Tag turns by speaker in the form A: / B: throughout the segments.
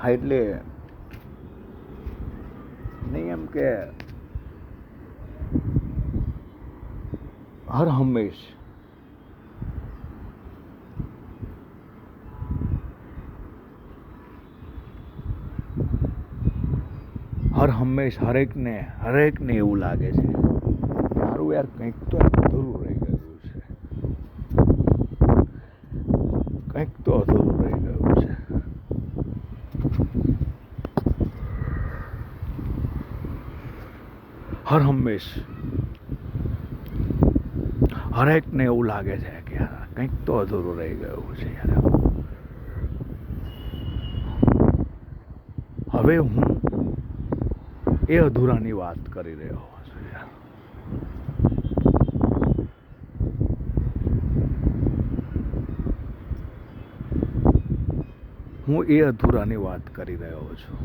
A: હા, એટલે નહીં એમ કે હર હંમેશ હરેકને એવું લાગે છે મારું યાર કંઈક તો અધૂરું રહી ગયું છે, કંઈક તો અધૂરું રહી ગયું છે. હર હંમેશ હરેકને એવું લાગે છે કે યાર કંઈક તો અધૂરું રહી ગયું છે યાર. હવે હું એ અધૂરાની વાત કરી રહ્યો છું યાર. હું એ અધૂરાની વાત કરી રહ્યો છું.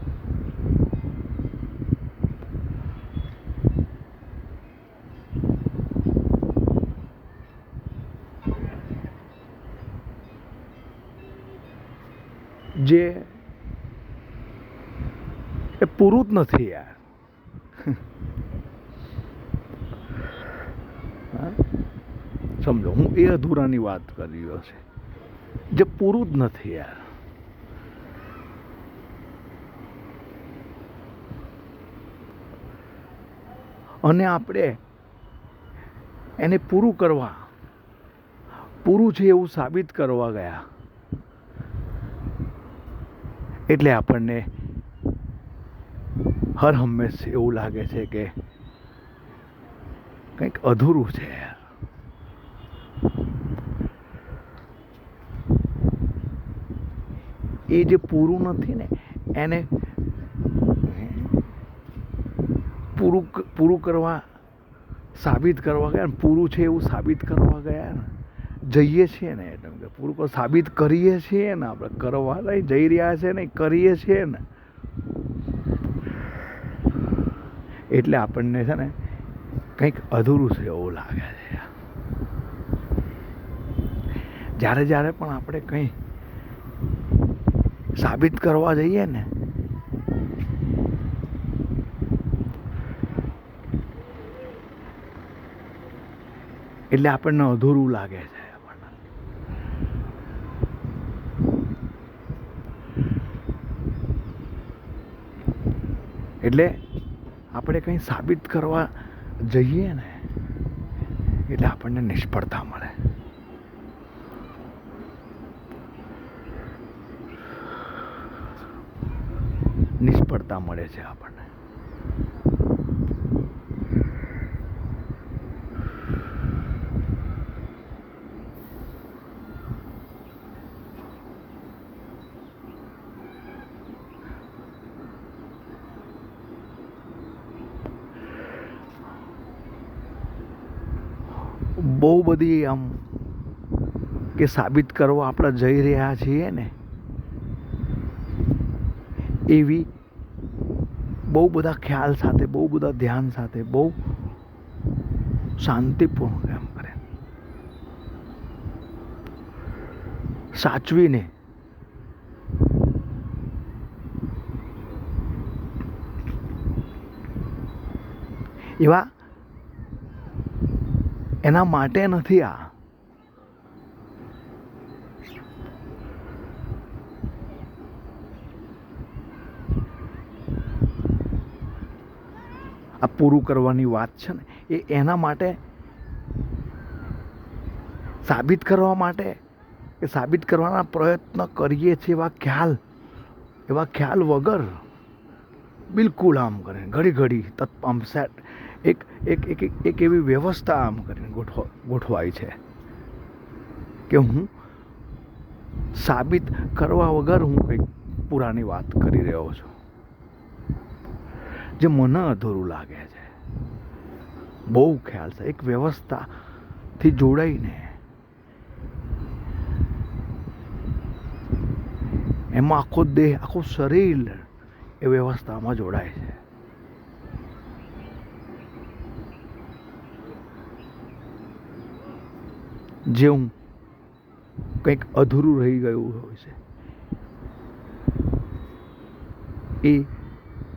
A: જે એ પૂરું જ નથી યાર. સમજો, હું એ અધૂરાની વાત કરી રહ્યો છે જે પૂરું જ નથી યાર. અને આપણે એને પૂરું છે એવું સાબિત કરવા ગયા એટલે આપણને હર હંમેશ એવું લાગે છે કે કંઈક અધૂરું છે યાર. એ જે પૂરું નથી ને એને પૂરું કરવા સાબિત કરવા ગયા ને, પૂરું છે એવું સાબિત કરવા ગયા ને જઈએ છીએ ને એટલે પૂરું સાબિત કરીએ છીએ ને, આપણે કરવા લઈ જઈ રહ્યા છે ને કરીએ છીએ ને એટલે આપણને છે ને કંઈક અધૂરું છે એવું લાગે છે. જ્યારે પણ આપણે કંઈ સાબિત કરવા જઈએ ને એટલે આપણને અધૂરું લાગે છે. એટલે આપણે કંઈ સાબિત કરવા જઈએ ને એટલે આપણને નિષ્ફળતા મળે. નિષ્ફળતા મળે છે આપણને. બહુ બધી આમ કે સાબિત કરવા આપણે જઈ રહ્યા છીએ ને એવી બહુ બધા ખ્યાલ સાથે, બહુ બધા ધ્યાન સાથે, બહુ શાંતિપૂર્ણ કામ કરે, સાચવીને એવા એના માટે નથી આ પૂરું કરવાની વાત છે ને એ એના માટે સાબિત કરવા માટે કે સાબિત કરવાના પ્રયત્ન કરીએ છીએ એવા ખ્યાલ વગર બિલકુલ આમ કરે ઘડી આમ સેટ એક એવી વ્યવસ્થા આમ કરીને ગોઠવાય છે કે હું સાબિત કરવા વગર હું કંઈક પુરાની વાત કરી રહ્યો છું જે મને અધૂરું લાગે છે. બહુ ખ્યાલ છે, એક વ્યવસ્થાથી જોડાઈને એમાં આખો દેહ, આખું શરીર એ વ્યવસ્થામાં જોડાય છે. જેવું કંઈક અધૂરું રહી ગયું હોય છે એ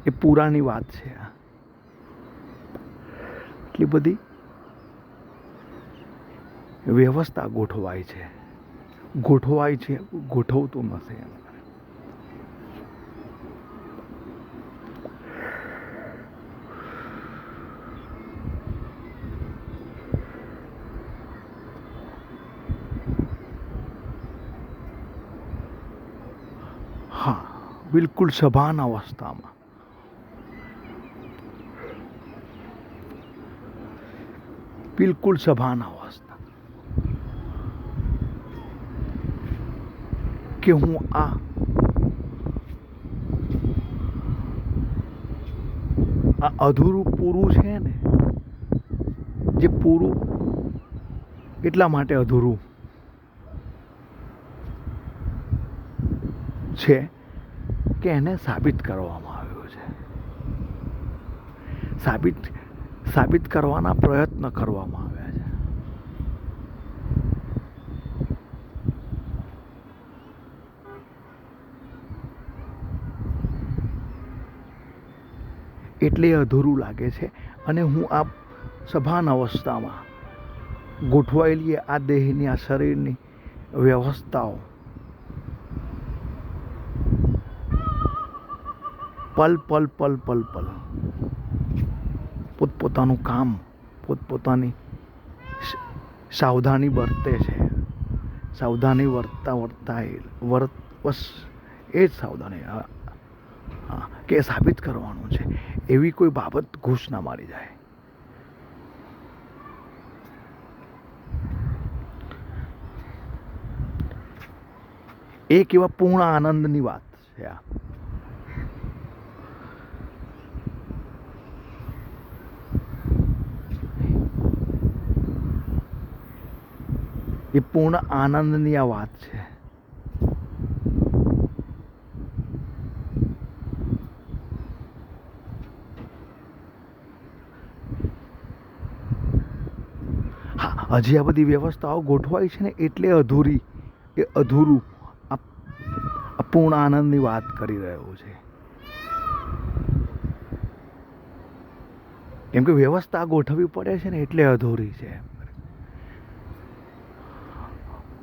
A: એ પૂરાની વાત છે. એટલી બધી વ્યવસ્થા ગોઠવાય છે, ગોઠવતું નથી. હા, બિલકુલ સભાન અવસ્થામાં બિલકુલ સભાન અવસ્થા કે હું આ અધૂરું પૂરું છે ને, જે પૂરું એટલા માટે અધૂરું છે કે એને સાબિત કરવામાં આવ્યું છે. સાબિત કરવાના પ્રયત્ન કરવામાં આવ્યા છે. એટલે અધૂરું લાગે છે. અને હું આ સભાન અવસ્થામાં ગોઠવાયેલી આ દેહની, આ શરીરની વ્યવસ્થાઓ પલ પલ પલ પલ પલ પોતપોતાનું કામ, પોતપોતાની સાવધાની વર્તે છે. સાવધાની બસ એ જ સાવધાની કે સાબિત કરવાનું છે. એવી કોઈ બાબત ઘૂસ ના મારી જાય. એક એવા પૂર્ણ આનંદની વાત છે આ. એ પૂર્ણ આનંદની આ વાત છે. હા, હજી આ બધી વ્યવસ્થાઓ ગોઠવાઈ છે ને એટલે અધૂરું પૂર્ણ આનંદની વાત કરી રહ્યો છે. કેમ કે વ્યવસ્થા ગોઠવવી પડે છે ને એટલે અધૂરી છે.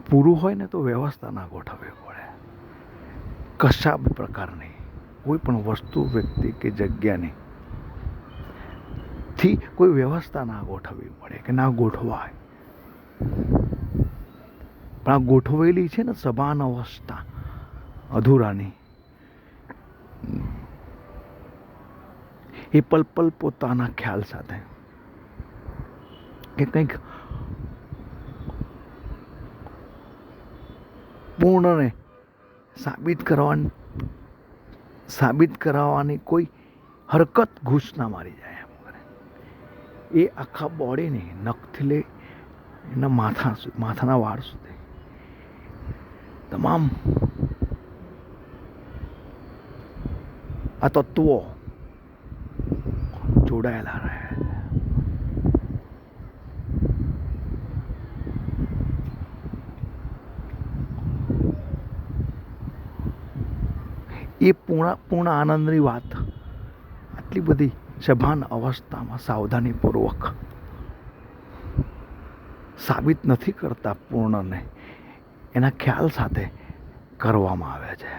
A: પૂરું હોય ને તો વ્યવસ્થા ના ગોઠવવી પડે. કશા બી પ્રકારની કોઈ પણ વસ્તુ, વ્યક્તિ કે જગ્યાની થી કોઈ વ્યવસ્થા ના ગોઠવવી પડે કે ના ગોઠવાય. પણ આ ગોઠવેલી છે ને સભાન અવસ્થા અધૂરાની, એ પલ પલ પોતાના ખ્યાલ સાથે કે કંઈક પૂર્ણને સાબિત કરાવવાની કોઈ હરકત ઘૂસ ના મારી જાય. એ આખા બોડીને નખથી લઈ એના માથાના વાળ સુધી તમામ આ તત્વો જોડાયેલા રહે. એ પૂર્ણ આનંદની વાત આટલી બધી સભાન અવસ્થામાં સાવધાનીપૂર્વક સાબિત નથી કરતા. પૂર્ણને એના ખ્યાલ સાથે કરવામાં આવે છે.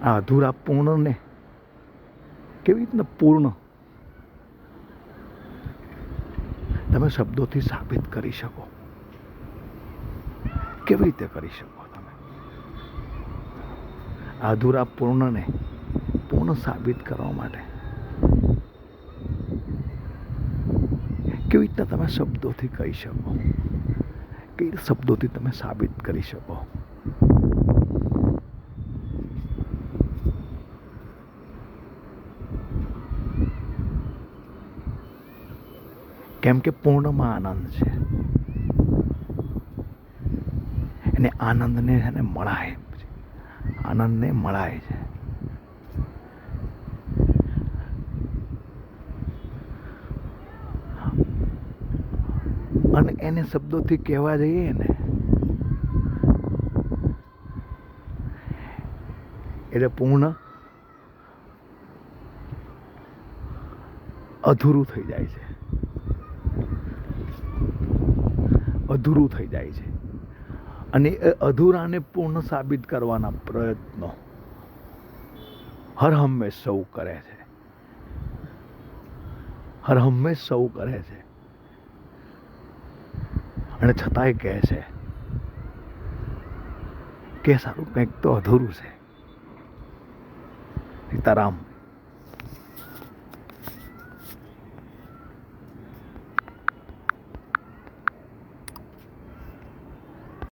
A: આ અધૂરા પૂર્ણને કેવી રીતના પૂર્ણ તમે શબ્દોથી સાબિત કરી શકો? કેવી રીતે કરી શકો તમે અધૂરા પૂર્ણને પૂર્ણ સાબિત કરવા માટે? કેવી રીતના તમે શબ્દોથી કહી શકો? કેવી શબ્દોથી તમે સાબિત કરી શકો? કેમ કે પૂર્ણમાં આનંદ છે. એને આનંદને છે ને મળાય, આનંદને મળાય છે. અને એને શબ્દોથી કહેવા જઈએ ને એટલે પૂર્ણ અધૂરું થઈ જાય છે, અધૂરું થઈ જાય છે. અને એ અધૂરાને પૂર્ણ સાબિત કરવાના પ્રયત્નો હર હંમેશ સૌ કરે છે, હર હંમેશ સૌ કરે છે. અને છતાંય કહે છે કે સારું કંઈક તો અધૂરું છે. સીતારામ.